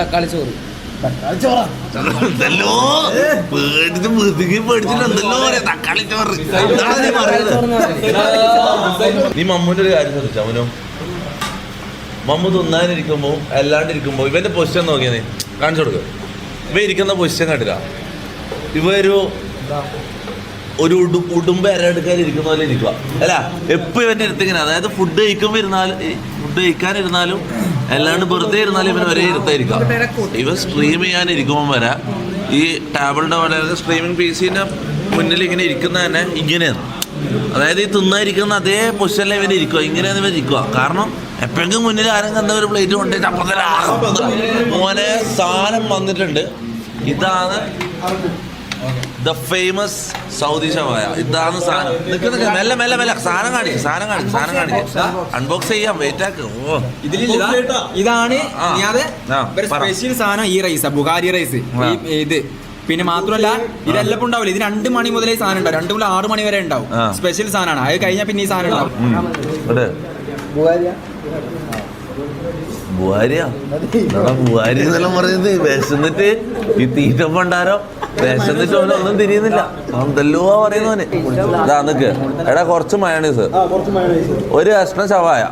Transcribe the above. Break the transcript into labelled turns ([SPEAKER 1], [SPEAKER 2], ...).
[SPEAKER 1] തക്കാളി ചോറ്
[SPEAKER 2] എന്തല്ലോ പേടിച്ചിട്ടുണ്ടല്ലോ തക്കാളി ചോറ്. നീ മമ്മൂന്റെ ഒരു കാര്യം ശ്രദ്ധിച്ചാ അവനോ? മമ്മു തിന്നാനിരിക്കുമ്പോ അല്ലാണ്ടിരിക്കുമ്പോ ഇവന്റെ പൊസിഷൻ നോക്കിയാ നീ കാണിച്ചു കൊടുക്ക. ഇവ ഇരിക്കുന്ന പൊസിഷൻ കണ്ടില്ല. ഇവ ഒരു ഉടുമ്പ് അരടുക്കാൻ ഇരിക്കുന്ന പോലെ ഇരിക്കുക അല്ല. എപ്പോ ഇവന്റെ അടുത്തിങ്ങനെ, അതായത് ഫുഡ് കഴിക്കാനിരുന്നാലും അല്ലാണ്ട് വെറുതെ ഇരുന്നാലും ഇവൻ ഒരേ ഇരുത്തായിരിക്കാം. ഇവൻ സ്ട്രീം ചെയ്യാനിരിക്കുമ്പോൾ വരെ ഈ ടേബിളിന്റെ പോലെ സ്ട്രീമിംഗ് പി സിന്റെ മുന്നിൽ ഇങ്ങനെ ഇരിക്കുന്ന തന്നെ ഇങ്ങനെയാണ്. അതായത് ഈ തിന്നായിരിക്കുന്ന അതേ പൊസിഷനിൽ ഇവൻ ഇരിക്കുക. ഇങ്ങനെയാണ് ഇവൻ ഇരിക്കുക. കാരണം എപ്പോഴെങ്കിലും മുന്നിൽ ആരും കണ്ട ഒരു പ്ലേറ്റ് കൊണ്ടുപോയിട്ട് അപ്പത്തന്നെ മോനെ സാധനം വന്നിട്ടുണ്ട്. ഇതാണ് ദ ഫേമസ് സൗദി ഷവായ. ഇതാണ് സാധനം. നിൽക്കുന്ന മെല്ലെ മെല്ലെ മെല്ലെ സാധനം കാണിക്കും. അൺബോക്സ് ചെയ്യാം. വെയിറ്റ് ആക്ക്. ഓ
[SPEAKER 3] ഇതാണ് സ്പെഷ്യൽ സാധനം. ഈ റൈസ് ബുഖാരി റൈസ്. ഇത് പിന്നെ മാത്രമല്ല ഇതെല്ലാം ഉണ്ടാവില്ല. ഇത് 2 മണി മുതലേ സാധനം ഉണ്ടാവും. 2 മുതൽ 6 മണി വരെ ഉണ്ടാവും. സ്പെഷ്യൽ സാധനമാണ്. അത് കഴിഞ്ഞാൽ പിന്നെ ഈ സാധനം ഉണ്ടാവും.
[SPEAKER 2] ബുഹാരി എന്നെല്ലാം പറയുന്നത് വിശന്നിട്ട് ഈ തീറ്റ പണ്ടാരോ വിശന്നിട്ട് ഒന്നും തിരിയുന്നില്ല. എന്തെല്ലോ പറയുന്നവന്. ഇതാ നിക്ക് എടാ കുറച്ച് മയോണൈസ്, ഒരു കഷ്ണം ഷവായ.